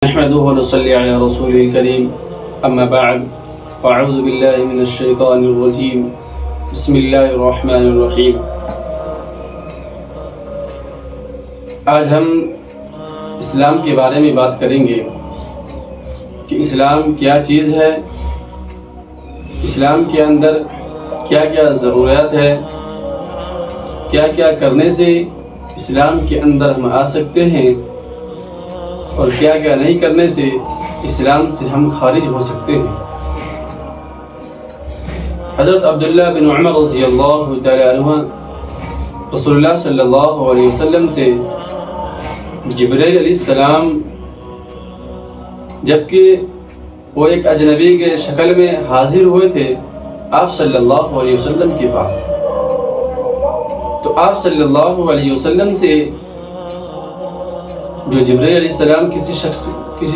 نحمده ونصلي على رسوله الكريم أما بعد فأعوذ بالله من الشيطان الرجيم بسم الله الرحمن الرحيم. آج ہم اسلام کے بارے میں بات کریں گے کہ اسلام کیا چیز ہے، اسلام کے اندر کیا کیا ضروریات ہے، کیا کیا کرنے سے اسلام کے اندر ہم آ سکتے ہیں اور کیا کیا نہیں کرنے سے اسلام سے ہم خارج ہو سکتے ہیں. حضرت عبداللہ بن عمر رضی اللہ تعالی عنہ رسول اللہ صلی اللہ علیہ وسلم سے جبرائیل علیہ السلام جبکہ وہ ایک اجنبی کے شکل میں حاضر ہوئے تھے آپ صلی اللہ علیہ وسلم کے پاس، تو آپ صلی اللہ علیہ وسلم سے جو جبرائیل علیہ السلام کسی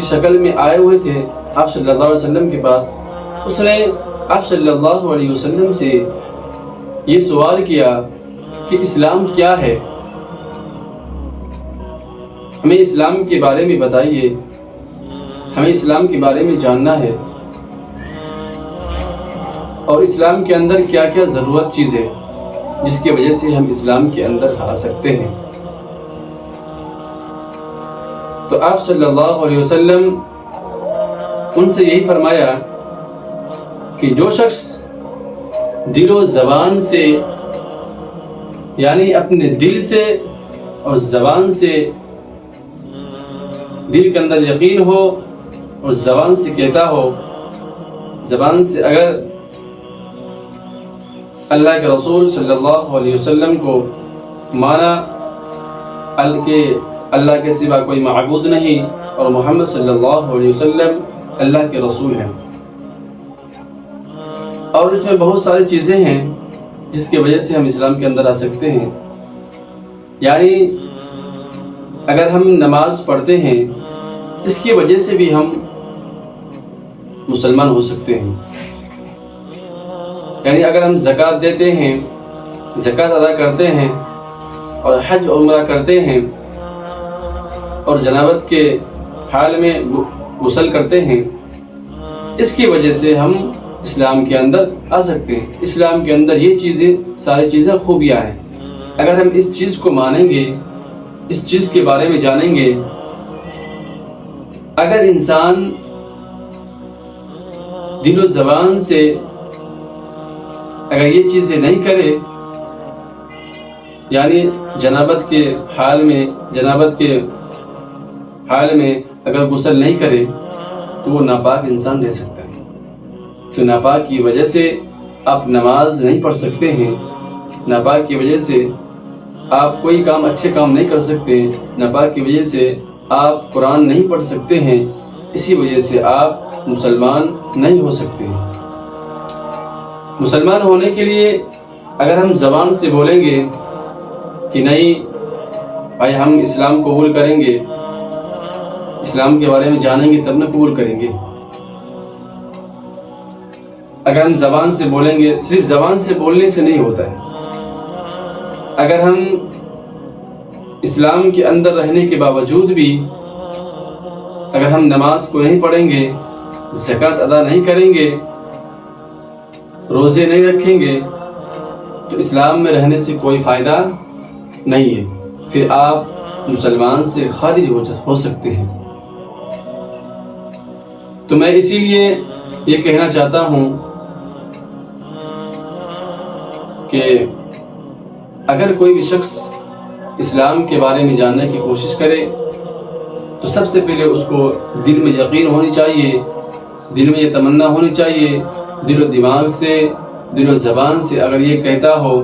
شکل میں آئے ہوئے تھے آپ صلی اللہ علیہ وسلم کے پاس، اس نے آپ صلی اللہ علیہ وسلم سے یہ سوال کیا کہ اسلام کیا ہے، ہمیں اسلام کے بارے میں بتائیے، ہمیں اسلام کے بارے میں جاننا ہے اور اسلام کے اندر کیا کیا ضرورت چیز ہے جس کی وجہ سے ہم اسلام کے اندر آ سکتے ہیں. تو آپ صلی اللہ علیہ وسلم ان سے یہی فرمایا کہ جو شخص دل و زبان سے، یعنی اپنے دل سے اور زبان سے، دل کے اندر یقین ہو اور زبان سے کہتا ہو، زبان سے اگر اللہ کے رسول صلی اللہ علیہ وسلم کو مانا کہ اللہ کے سوا کوئی معبود نہیں اور محمد صلی اللہ علیہ وسلم اللہ کے رسول ہیں، اور اس میں بہت ساری چیزیں ہیں جس کی وجہ سے ہم اسلام کے اندر آ سکتے ہیں. یعنی اگر ہم نماز پڑھتے ہیں اس کی وجہ سے بھی ہم مسلمان ہو سکتے ہیں. یعنی اگر ہم زکوٰۃ دیتے ہیں، زکوٰۃ ادا کرتے ہیں اور حج عمرہ کرتے ہیں اور جنابت کے حال میں غسل کرتے ہیں، اس کی وجہ سے ہم اسلام کے اندر آ سکتے ہیں. اسلام کے اندر یہ چیزیں، ساری چیزیں خوبیاں ہیں. اگر ہم اس چیز کو مانیں گے، اس چیز کے بارے میں جانیں گے، اگر انسان دل و زبان سے اگر یہ چیزیں نہیں کرے، یعنی جنابت کے حال میں اگر غسل نہیں کرے تو وہ ناپاک انسان رہ سکتا ہے. تو ناپاک کی وجہ سے آپ نماز نہیں پڑھ سکتے ہیں، ناپاک کی وجہ سے آپ کوئی کام، اچھے کام نہیں کر سکتے، ناپاک کی وجہ سے آپ قرآن نہیں پڑھ سکتے ہیں، اسی وجہ سے آپ مسلمان نہیں ہو سکتے ہیں. مسلمان ہونے کے لیے اگر ہم زبان سے بولیں گے کہ نہیں بھائی ہم اسلام قبول کریں گے، اسلام کے بارے میں جانیں گے تب نہ قبول کریں گے. اگر ہم زبان سے بولیں گے، صرف زبان سے بولنے سے نہیں ہوتا ہے. اگر ہم اسلام کے اندر رہنے کے باوجود بھی اگر ہم نماز کو نہیں پڑھیں گے، زکوٰۃ ادا نہیں کریں گے، روزے نہیں رکھیں گے، تو اسلام میں رہنے سے کوئی فائدہ نہیں ہے. پھر آپ مسلمان سے خارج ہو سکتے ہیں. تو میں اسی لیے یہ کہنا چاہتا ہوں کہ اگر کوئی بھی شخص اسلام کے بارے میں جاننے کی کوشش کرے تو سب سے پہلے اس کو دل میں یقین ہونی چاہیے، دل میں یہ تمنا ہونی چاہیے، دل و دماغ سے، دل و زبان سے اگر یہ کہتا ہو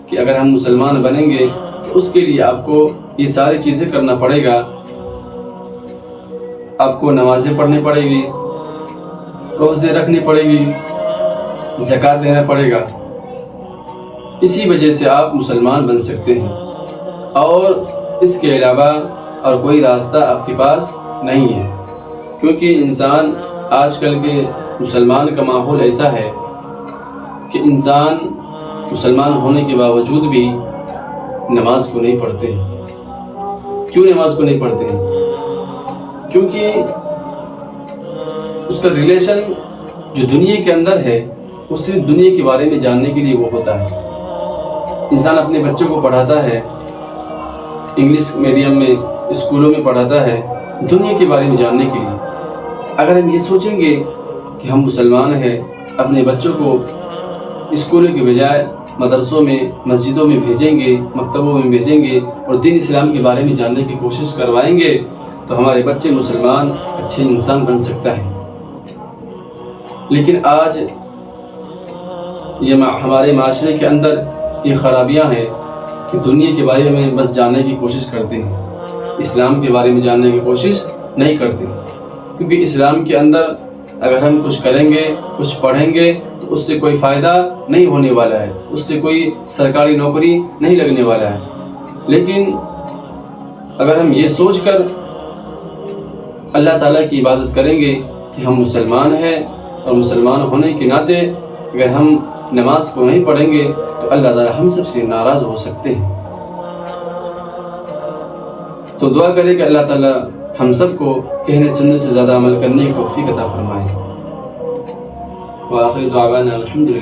کہ اگر ہم مسلمان بنیں گے تو اس کے لیے آپ کو یہ ساری چیزیں کرنا پڑے گا. آپ کو نمازیں پڑھنی پڑے گی، روزے رکھنی پڑے گی، زکوٰۃ دینا پڑے گا. اسی وجہ سے آپ مسلمان بن سکتے ہیں، اور اس کے علاوہ اور کوئی راستہ آپ کے پاس نہیں ہے. کیونکہ انسان، آج کل کے مسلمان کا ماحول ایسا ہے کہ انسان مسلمان ہونے کے باوجود بھی نماز کو نہیں پڑھتے. کیوں نماز کو نہیں پڑھتے ہیں؟ کیونکہ اس کا ریلیشن جو دنیا کے اندر ہے وہ صرف دنیا کے بارے میں جاننے کے لیے وہ ہوتا ہے۔ انسان اپنے بچوں کو پڑھاتا ہے، انگلش میڈیم میں اسکولوں میں پڑھاتا ہے دنیا کے بارے میں جاننے کے لیے۔ اگر ہم یہ سوچیں گے کہ ہم مسلمان ہیں، اپنے بچوں کو اسکولوں کے بجائے مدرسوں میں، مسجدوں میں بھیجیں گے، مکتبوں میں بھیجیں گے اور دین اسلام کے بارے میں جاننے کی کوشش کروائیں گے تو ہمارے بچے مسلمان اچھے انسان بن سکتا ہے۔ لیکن آج یہ ہمارے معاشرے کے اندر یہ خرابیاں ہیں کہ دنیا کے بارے میں بس جاننے کی کوشش کرتے ہیں، اسلام کے بارے میں جاننے کی کوشش نہیں کرتے، کیونکہ اسلام کے اندر اگر ہم کچھ کریں گے، کچھ پڑھیں گے تو اس سے کوئی فائدہ نہیں ہونے والا ہے، اس سے کوئی سرکاری نوکری نہیں لگنے والا ہے۔ لیکن اگر ہم یہ سوچ کر اللہ تعالیٰ کی عبادت کریں گے کہ ہم مسلمان ہیں اور مسلمان ہونے کے ناطے اگر ہم نماز کو نہیں پڑھیں گے تو اللہ تعالیٰ ہم سب سے ناراض ہو سکتے ہیں۔ تو دعا کرے کہ اللہ تعالیٰ ہم سب کو کہنے سننے سے زیادہ عمل کرنے کی توفیق عطا فرمائے۔ وآخر دعوانا الحمدللہ۔